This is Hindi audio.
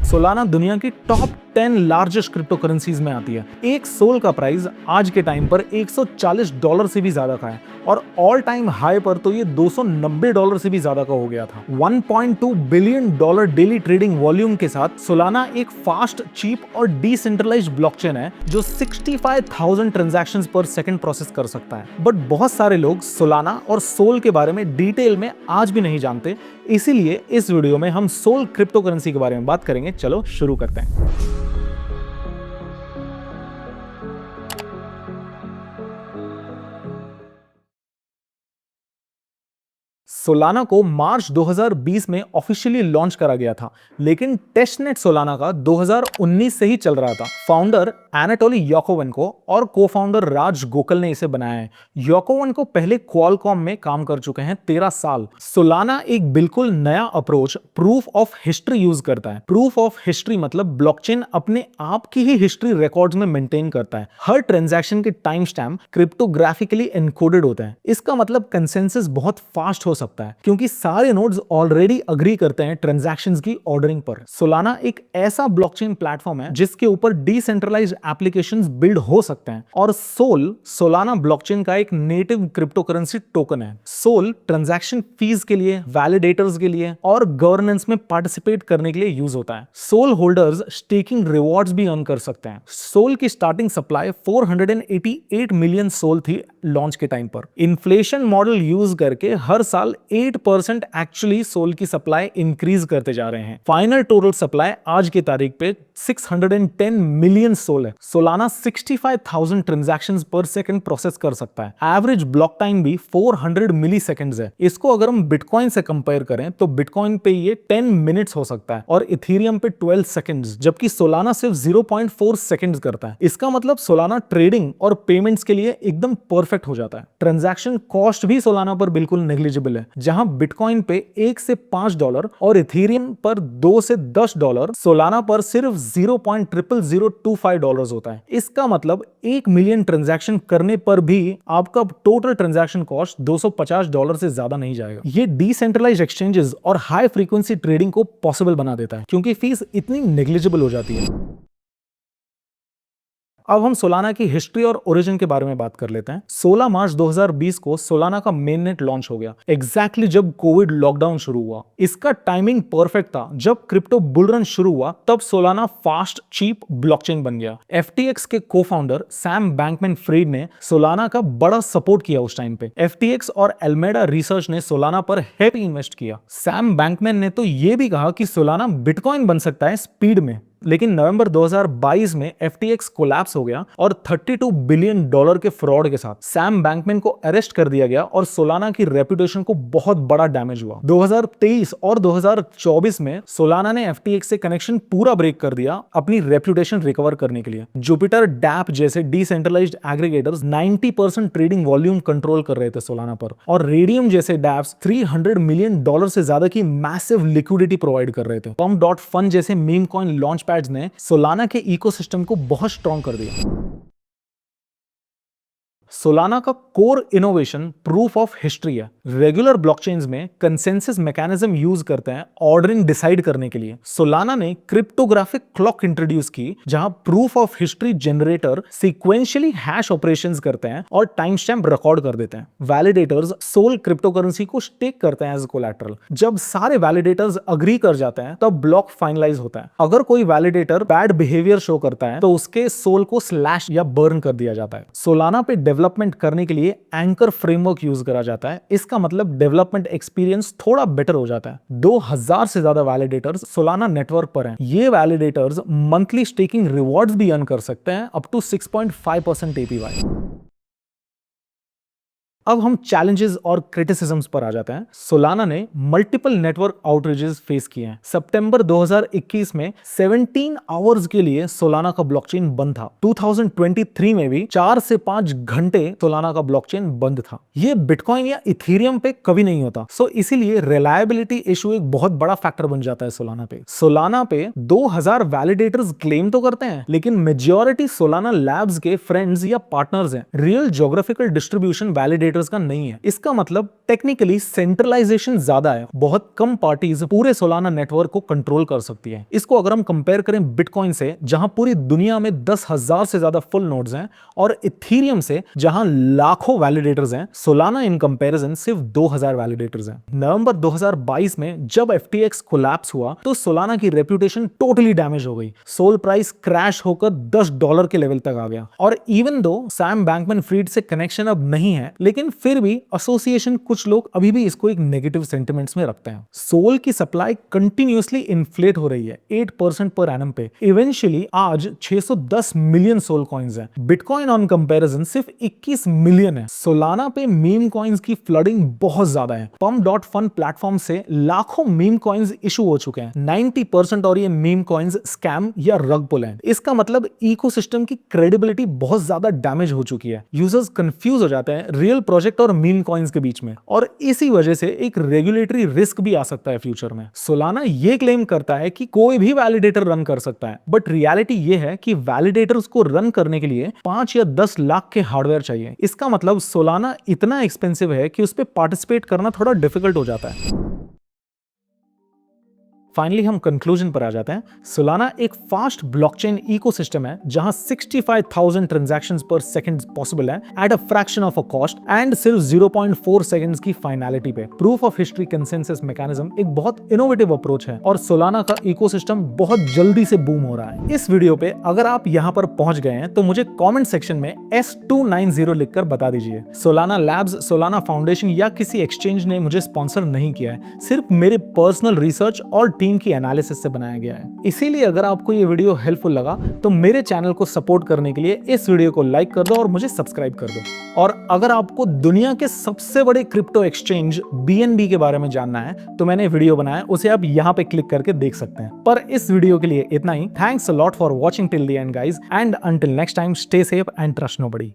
सोलाना दुनिया की टॉप 10 लार्जेस्ट क्रिप्टो करेंसीज में आती है। एक सोल का प्राइस आज के टाइम पर $140 से भी ज्यादा का है और ऑल टाइम हाई पर तो ये $290 से भी ज्यादा का हो गया था। $1.2 बिलियन डेली ट्रेडिंग वॉल्यूम के साथ सोलाना एक फास्ट, चीप और डिसेंट्रलाइज्ड ब्लॉकचेन है जो 65,000 ट्रांजैक्शंस पर सेकंड प्रोसेस कर सकता है। बट बहुत सारे लोग सोलाना और सोल के बारे में डिटेल में आज भी नहीं जानते, इसीलिए इस वीडियो में हम सोल क्रिप्टो करेंसी के बारे में बात करेंगे। चलो शुरू करते हैं। सोलाना को मार्च 2020 में ऑफिशियली लॉन्च करा गया था, लेकिन टेस्टनेट सोलाना का 2019 से ही चल रहा था। फाउंडर एनाटोली याकोवेंको और को-फाउंडर राज गोकल ने इसे बनाया है। याकोवेंको पहले क्वालकॉम में काम कर चुके हैं 13 साल। सोलाना एक बिल्कुल नया approach proof of history use करता है। प्रूफ ऑफ हिस्ट्री मतलब ब्लॉकचेन अपने आप की ही हिस्ट्री रिकॉर्ड्स में मेंटेन करता है। हर ट्रांजैक्शन के टाइम स्टैम्प क्रिप्टोग्राफिकली एनकोडेड होते हैं। इसका मतलब कंसेंसस बहुत फास्ट हो सकता है क्योंकि सारे नोड्स ऑलरेडी अग्री करते हैं ट्रांजैक्शंस की ऑर्डरिंग पर। सोलाना एक ऐसा ब्लॉकचेन प्लेटफॉर्म है जिसके ऊपर डिसेंट्रलाइज्ड एप्लीकेशंस बिल्ड हो सकते हैं और सोलाना ब्लॉकचेन का एक नेटिव क्रिप्टो करेंसी टोकन है। सोल ट्रांजैक्शन फीस के लिए, वैलिडेटर्स के लिए और गवर्नेंस में पार्टिसिपेट करने के लिए यूज होता है। सोल होल्डर्स स्टेकिंग रिवॉर्ड्स भी अर्न कर सकते हैं। सोल की स्टार्टिंग सप्लाई 488 मिलियन सोल थी लॉन्च के टाइम पर। इन्फ्लेशन मॉडल यूज करके हर साल 8% एक्चुअली सोल की सप्लाई इंक्रीज करते जा रहे हैं। फाइनल टोटल सप्लाई आज की तारीख पे 610 मिलियन सोल है। सोलाना 65,000 ट्रांजैक्शंस पर सेकंड प्रोसेस कर सकता है। एवरेज ब्लॉक टाइम भी 400 मिली सेकेंड्स है। इसको अगर हम बिटकॉइन से कंपेयर करें तो बिटकॉइन पे ये 10 मिनट्स हो सकता है और इथेरियम पे 12 सेकेंड्स, जबकि सोलाना सिर्फ 0.4 सेकेंड्स करता है। इसका मतलब सोलाना ट्रेडिंग और पेमेंट्स के लिए एकदम परफेक्ट हो जाता है। ट्रांजैक्शन कॉस्ट भी सोलाना पर बिल्कुल नेग्लिजिबल है। जहां बिटकॉइन पे $1 से $5 और इथेरियम पर $2 से $10, सोलाना पर सिर्फ $0.00025 होता है। इसका मतलब 1 मिलियन ट्रांजैक्शन करने पर भी आपका टोटल ट्रांजैक्शन कॉस्ट $250 से ज्यादा नहीं जाएगा। ये डिसेंट्रलाइज्ड एक्सचेंजेस और हाई फ्रीक्वेंसी ट्रेडिंग को पॉसिबल बना देता है क्योंकि फीस इतनी नेग्लिजिबल हो जाती है। अब हम सोलाना की हिस्ट्री और ओरिजिन के बारे में बात कर लेते हैं। 16 मार्च 2020 को सोलाना का मेननेट लॉन्च हो गया, एग्जैक्टली जब कोविड लॉकडाउन शुरू हुआ। इसका टाइमिंग परफेक्ट था। जब क्रिप्टो बुल रन शुरू हुआ तब सोलाना फास्ट, चीप ब्लॉकचेन बन गया। FTX के को-फाउंडर सैम बैंकमैन-फ्रिड ने सोलाना का बड़ा सपोर्ट किया उस टाइम पे। FTX और एल्मेडा रिसर्च ने सोलाना पर हेवी इन्वेस्ट किया। सैम बैंकमैन ने तो ये भी कहा कि सोलाना बिटकॉइन बन सकता है स्पीड में, लेकिन नवंबर 2022 में FTX कोलैप्स हो गया और $32 बिलियन के फ्रॉड के साथ सैम बैंकमैन को अरेस्ट कर दिया गया और सोलाना की रेपुटेशन को बहुत बड़ा डैमेज हुआ। 2023 और 2024 में सोलाना ने FTX से कनेक्शन पूरा ब्रेक कर दिया अपनी रेपुटेशन रिकवर करने के लिए। जुपिटर, डैप जैसे decentralized aggregators 90% trading volume control कर रहे थे सोलाना पर और रेडियम जैसे डैप्स $300 मिलियन से ज्यादा की मैसिव लिक्विडिटी प्रोवाइड कर रहे थे। Pump.fun जैसे मीम कॉइन लॉन्च पैड्स ने सोलाना के इकोसिस्टम को बहुत स्ट्रॉन्ग कर दिया। सोलाना का core innovation proof of history है। रेगुलर ब्लॉकचेन्स में कंसेंसस मैकेनिज्म यूज करते हैं ऑर्डरिंग डिसाइड करने के लिए। सोलाना ने क्रिप्टोग्राफिक क्लॉक इंट्रोड्यूस की जहां proof of history generator sequentially hash operations करते हैं और टाइम स्टैम्प रिकॉर्ड कर देते हैं। वैलिडेटर्स सोल क्रिप्टो करेंसी को स्टेक करते हैं एज कोलैटरल। जब सारे वैलिडेटर्स अग्री कर जाते हैं तब ब्लॉक फाइनलाइज होता है। अगर कोई वैलिडेटर बैड बिहेवियर शो करता है तो उसके सोल को स्लैश या बर्न कर दिया जाता है। सोलाना पे डेवलपमेंट करने के लिए एंकर फ्रेमवर्क यूज करा जाता है। इसका मतलब डेवलपमेंट एक्सपीरियंस थोड़ा बेटर हो जाता है। 2000 से ज्यादा वैलिडेटर्स सोलाना नेटवर्क पर हैं। ये वैलिडेटर्स मंथली स्टेकिंग रिवॉर्ड्स भी अर्न कर सकते हैं अप टू 6.5% APY। अब हम चैलेंजेस और क्रिटिसिज्म्स पर आ जाते हैं। सोलाना ने मल्टीपल नेटवर्क आउटरीचेस फेस किए हैं। सितंबर 2021 में 17 आवर्स के लिए सोलाना का ब्लॉकचेन बंद था। 2023 में भी 4 से 5 घंटे सोलाना का ब्लॉकचेन बंद था। ये बिटकॉइन या इथेरियम पे कभी नहीं होता। सो इसीलिए रिलायबिलिटी इशू एक बहुत बड़ा फैक्टर बन जाता है सोलाना पे। सोलाना पे 2000 वैलिडेटर्स क्लेम तो करते हैं, लेकिन मेजॉरिटी सोलाना लैब्स के फ्रेंड्स या पार्टनर्स हैं। Real geographical distribution validator validators का नहीं है। इसका मतलब टेक्निकली सेंट्रलाइजेशन ज्यादा है, बहुत कम पार्टीज पूरे सोलाना नेटवर्क को कंट्रोल कर सकती है। इसको अगर हम कंपेयर करें बिटकॉइन से, जहां पूरी दुनिया में 10,000 से ज्यादा फुल नोड्स हैं, और इथीरियम से जहां लाखों वैलिडेटर्स हैं, सोलाना इन कंपैरिजन सिर्फ 2000 वैलिडेटर्स हैं। नवंबर 2022 में जब FTX कोलैप्स हुआ तो सोलाना की रेपुटेशन टोटली डैमेज हो गई। सोल प्राइस क्रैश होकर $10 के लेवल तक आ गया। और इवन दो सैम बैंकमैन-फ्रीड से कनेक्शन अब नहीं है, लेकिन फिर भी एसोसिएशन कुछ लोग अभी भी इसको एक नेगेटिव सेंटिमेंट्स में रखते हैं। सोल की सप्लाई कंटिन्यूअसली इन्फ्लेट हो रही है 8% पर एनम पे। इवेंचुअली आज 610 मिलियन सोल कॉइन्स हैं। बिटकॉइन ऑन कंपैरिजन सिर्फ 21 मिलियन है। सोलाना पे मीम कॉइन्स की फ्लडिंग बहुत ज्यादा है। pump.fun प्लेटफॉर्म से लाखों मीम कॉइन्स इशू हो चुके हैं। 90% और ये मीम कॉइन्स स्कैम या रग पुल हैं। इसका मतलब इकोसिस्टम की क्रेडिबिलिटी बहुत ज्यादा डैमेज हो चुकी है। यूजर्स कंफ्यूज हो जाते हैं रियल प्रोजेक्ट और मीम कॉइन्स के बीच में, और इसी वजह से एक रेगुलेटरी रिस्क भी आ सकता है फ्यूचर में। सोलाना ये क्लेम करता है कि कोई भी वैलिडेटर रन कर सकता है, बट रियलिटी ये है कि वैलिडेटर्स को रन करने के लिए 5 या 10 लाख के हार्डवेयर चाहिए। इसका मतलब सोलाना इतना एक्सपेंसिव है कि उस पे पार्टिसिपेट करना थोड़ा डिफिकल्ट हो जाता है। फाइनली हम कंक्लूजन पर आ जाते हैं। सोलाना एक फास्ट ब्लॉकचेन इकोसिस्टम है जहां 65,000 ट्रांजैक्शंस पर सेकंड पॉसिबल है at a fraction of a cost and सिर्फ 0.4 सेकंड्स की फाइनलिटी पे। Proof of history consensus mechanism एक बहुत इनोवेटिव अप्रोच है और सोलाना का इकोसिस्टम बहुत जल्दी से बूम हो रहा है। इस वीडियो पे अगर आप यहां पर पहुंच गए हैं तो मुझे कमेंट सेक्शन में S290 लिखकर बता दीजिए। सोलाना लैब्स, सोलाना फाउंडेशन या किसी एक्सचेंज ने मुझे स्पॉन्सर नहीं किया है, सिर्फ मेरे पर्सनल रिसर्च और टीम की एनालिसिस से बनाया गया है। इसीलिए अगर आपको ये वीडियो हेल्पफुल लगा तो मेरे चैनल को सपोर्ट करने के लिए इस वीडियो को लाइक कर दो और मुझे सब्सक्राइब कर दो। और अगर आपको दुनिया के सबसे बड़े क्रिप्टो एक्सचेंज BNB के बारे में जानना है तो मैंने वीडियो बनाया, उसे आप यहाँ पे क्लिक करके देख सकते हैं। पर इस वीडियो के लिए इतना ही। Thanks a lot for watching till the end guys, and until next time stay safe and trust nobody.